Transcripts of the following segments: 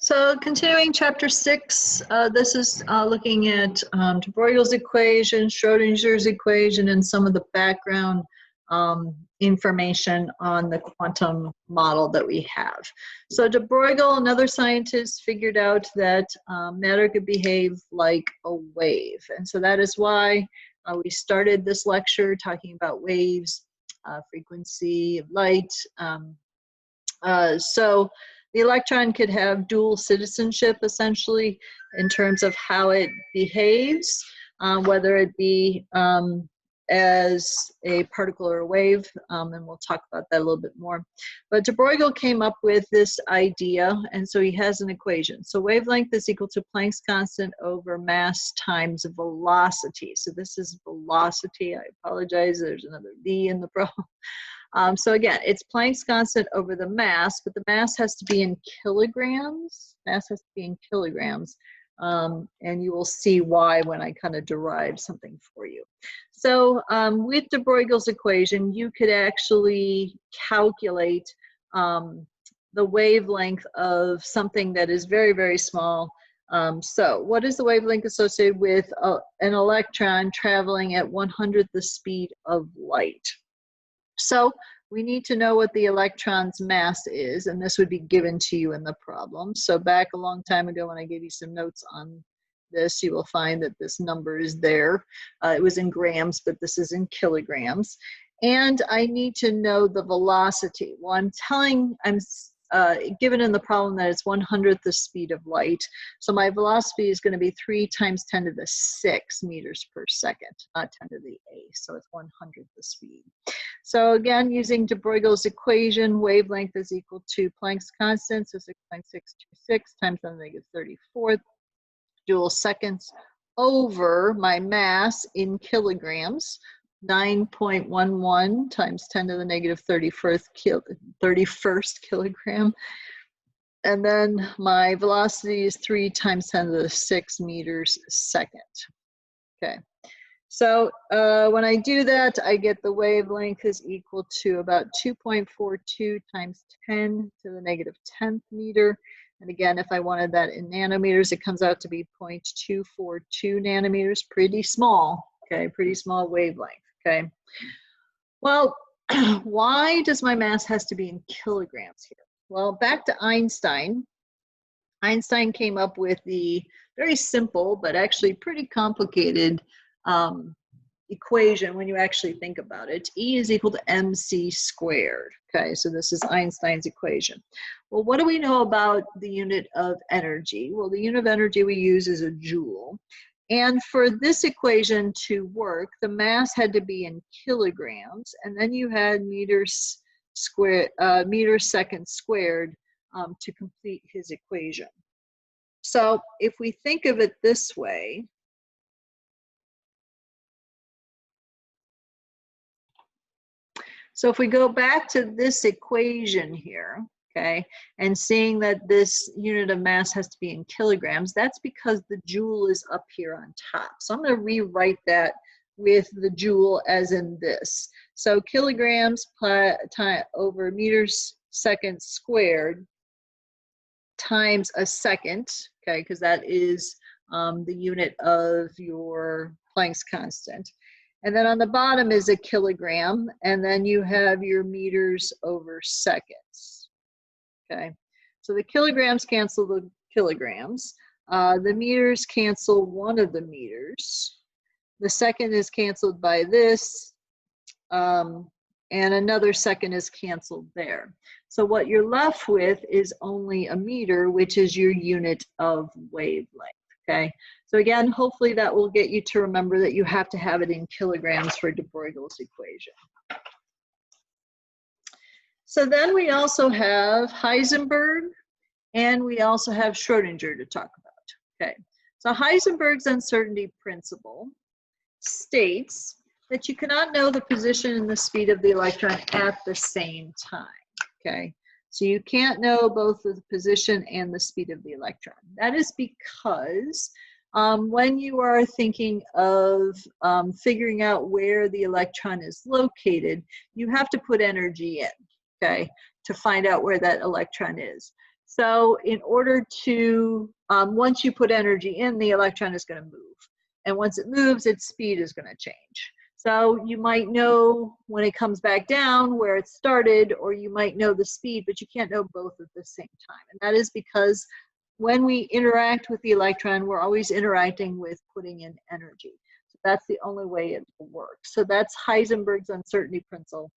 So continuing chapter 6, this is looking at de Broglie's equation, Schrodinger's equation, and some of the background information on the quantum model that we have. So de Broglie, another scientist, figured out that matter could behave like a wave. And so that is why we started this lecture talking about waves, frequency of light. So the electron could have dual citizenship, essentially, in terms of how it behaves, whether it be as a particle or a wave, and we'll talk about that a little bit more. But de Broglie came up with this idea, and so he has an equation. So wavelength is equal to Planck's constant over mass times velocity. So this is velocity. I apologize, there's another V in the problem. So again, it's Planck's constant over the mass, but the mass has to be in kilograms. Mass has to be in kilograms. And you will see why when I kind of derive something for you. So with de Broglie's equation, you could actually calculate the wavelength of something that is very, very small. So what is the wavelength associated with an electron traveling at 1/100th the speed of light? So we need to know what the electron's mass is, and this would be given to you in the problem. So back a long time ago when I gave you some notes on this, you will find that this number is there. It was in grams, but this is in kilograms. And I need to know the velocity. Well, I'm given in the problem that it's 1/100th the speed of light. So my velocity is going to be 3 × 10⁶ meters per second, not 10 to the 8. So it's 1/100th the speed. So again, using de Broglie's equation, wavelength is equal to Planck's constant, so 6.626 times 10⁻34 joule seconds over my mass in kilograms, 9.11 times 10⁻31st kilogram. And then my velocity is 3 × 10⁶ meters second. Okay. So when I do that, I get the wavelength is equal to about 2.42 times 10⁻10th meter. And again, if I wanted that in nanometers, it comes out to be 0.242 nanometers, pretty small, okay, pretty small wavelength, okay. Well, why does my mass has to be in kilograms here? Well, back to Einstein. Einstein came up with the very simple, but actually pretty complicated equation when you actually think about it. E is equal to mc squared. Okay, so this is Einstein's equation. Well, what do we know about the unit of energy? Well, the unit of energy we use is a joule. And for this equation to work, the mass had to be in kilograms, and then you had meters seconds squared to complete his equation. So if we think of it this way, so if we go back to this equation here, okay, and seeing that this unit of mass has to be in kilograms, that's because the joule is up here on top. So I'm going to rewrite that with the joule as in this. So kilograms over meters seconds squared times a second, okay, because that is the unit of your Planck's constant. And then on the bottom is a kilogram, and then you have your meters over seconds, okay? So the kilograms cancel the kilograms. The meters cancel one of the meters. The second is canceled by this, and another second is canceled there. So what you're left with is only a meter, which is your unit of wavelength, okay? So again, hopefully that will get you to remember that you have to have it in kilograms for de Broglie's equation. So then we also have Heisenberg, and we also have Schrodinger to talk about, okay? So Heisenberg's uncertainty principle states that you cannot know the position and the speed of the electron at the same time, okay? So you can't know both the position and the speed of the electron. That is because when you are thinking of figuring out where the electron is located, you have to put energy in, okay, to find out where that electron is. So in order to, once you put energy in, the electron is going to move. And once it moves, its speed is going to change. So you might know when it comes back down where it started, or you might know the speed, but you can't know both at the same time. And that is because when we interact with the electron, we're always interacting with putting in energy. So that's the only way it will work. So that's Heisenberg's uncertainty principle.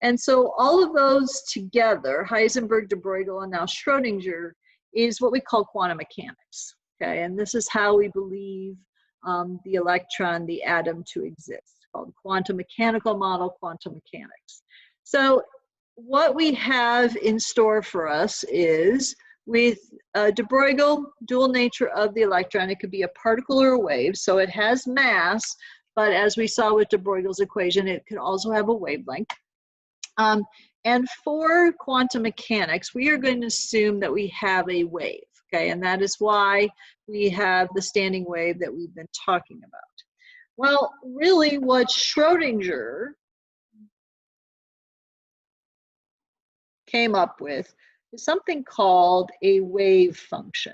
And so all of those together, Heisenberg, de Broglie, and now Schrodinger, is what we call quantum mechanics. Okay, and this is how we believe the electron, the atom, to exist, called quantum mechanical model, quantum mechanics. So what we have in store for us is, with de Broglie, dual nature of the electron, it could be a particle or a wave, so it has mass, but as we saw with de Broglie's equation, it could also have a wavelength. And for quantum mechanics, we are going to assume that we have a wave, okay? And that is why we have the standing wave that we've been talking about. Well, really what Schrodinger came up with is something called a wave function.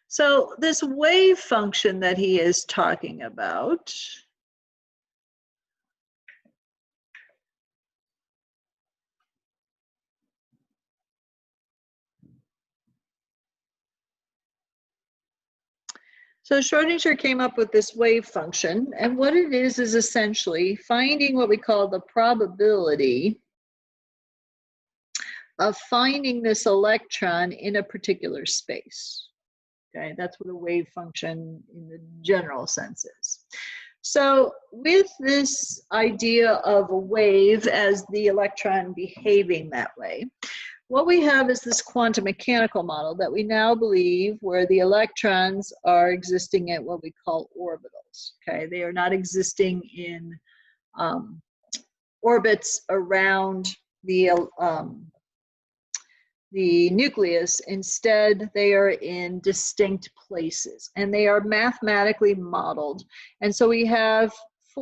So this wave function that he is talking about So Schrodinger came up with this wave function, and what it is essentially finding what we call the probability of finding this electron in a particular space. Okay, that's what a wave function in the general sense is. So with this idea of a wave as the electron behaving that way, what we have is this quantum mechanical model that we now believe where the electrons are existing at what we call orbitals. Okay, they are not existing in orbits around the nucleus. Instead, they are in distinct places, and they are mathematically modeled. And so we have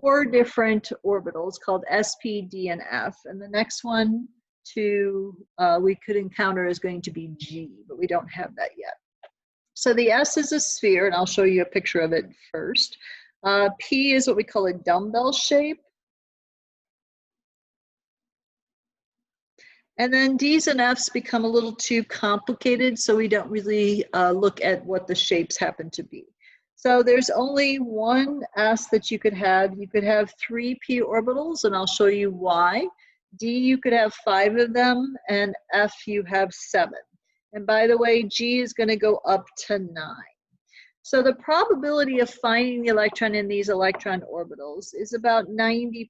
4 different orbitals called S, P, D, and F, and the next one we could encounter is going to be G, but we don't have that yet. So the S is a sphere, and I'll show you a picture of it first. P is what we call a dumbbell shape. And then D's and F's become a little too complicated, so we don't really look at what the shapes happen to be. So there's only one S that you could have. You could have 3 p orbitals, and I'll show you why. D, you could have 5 of them, and F, you have 7. And by the way, G is going to go up to 9. So the probability of finding the electron in these electron orbitals is about 90%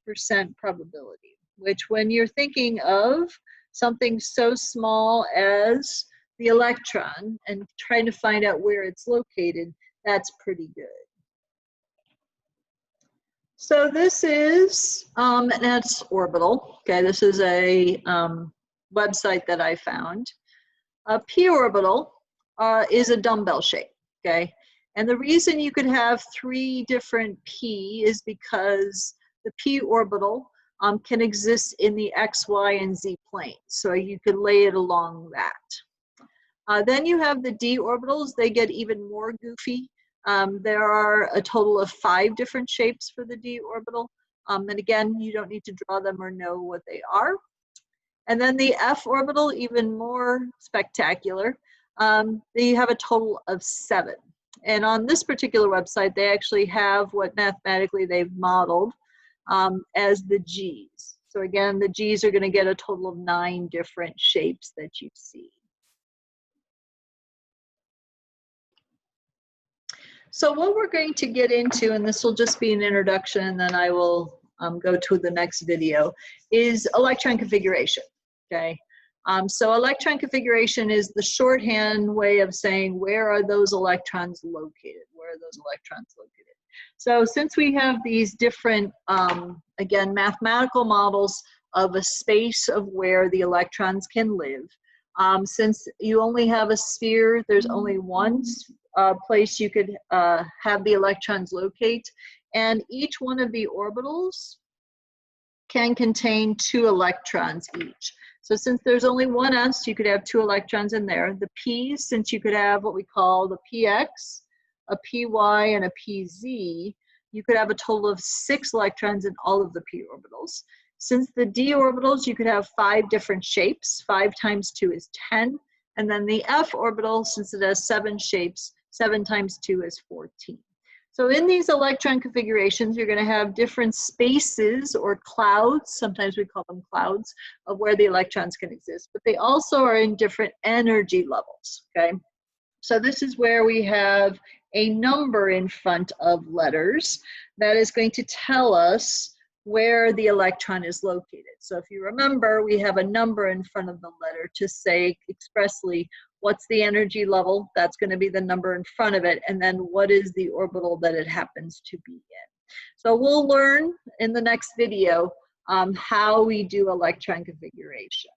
probability, which when you're thinking of something so small as the electron and trying to find out where it's located, that's pretty good. So this is an S orbital. Okay, this is a website that I found. A p orbital is a dumbbell shape. Okay, and the reason you could have 3 different p is because the p orbital can exist in the x, y, and z planes. So you could lay it along that. Then you have the d orbitals. They get even more goofy. There are a total of 5 different shapes for the d orbital. And again, you don't need to draw them or know what they are. And then the f orbital, even more spectacular. They have a total of 7. And on this particular website, they actually have what mathematically they've modeled as the G's. So again, the G's are going to get a total of 9 different shapes that you see. So what we're going to get into, and this will just be an introduction, and then I will go to the next video, is electron configuration, okay? So electron configuration is the shorthand way of saying where are those electrons located? Where are those electrons located? So since we have these different, again, mathematical models of a space of where the electrons can live, since you only have a sphere, there's only one place you could have the electrons locate, and each one of the orbitals can contain 2 electrons each. So since there's only one s, you could have 2 electrons in there. The p's, since you could have what we call the px, a py, and a pz, you could have a total of 6 electrons in all of the p orbitals. Since the d orbitals, you could have 5 different shapes. 5 times 2 is 10. And then the f orbital, since it has 7 shapes, 7 times 2 is 14. So in these electron configurations, you're going to have different spaces or clouds, sometimes we call them clouds, of where the electrons can exist. But they also are in different energy levels, okay? So this is where we have a number in front of letters that is going to tell us where the electron is located. So if you remember, we have a number in front of the letter to say expressly what's the energy level, that's going to be the number in front of it, and then what is the orbital that it happens to be in. So we'll learn in the next video how we do electron configuration.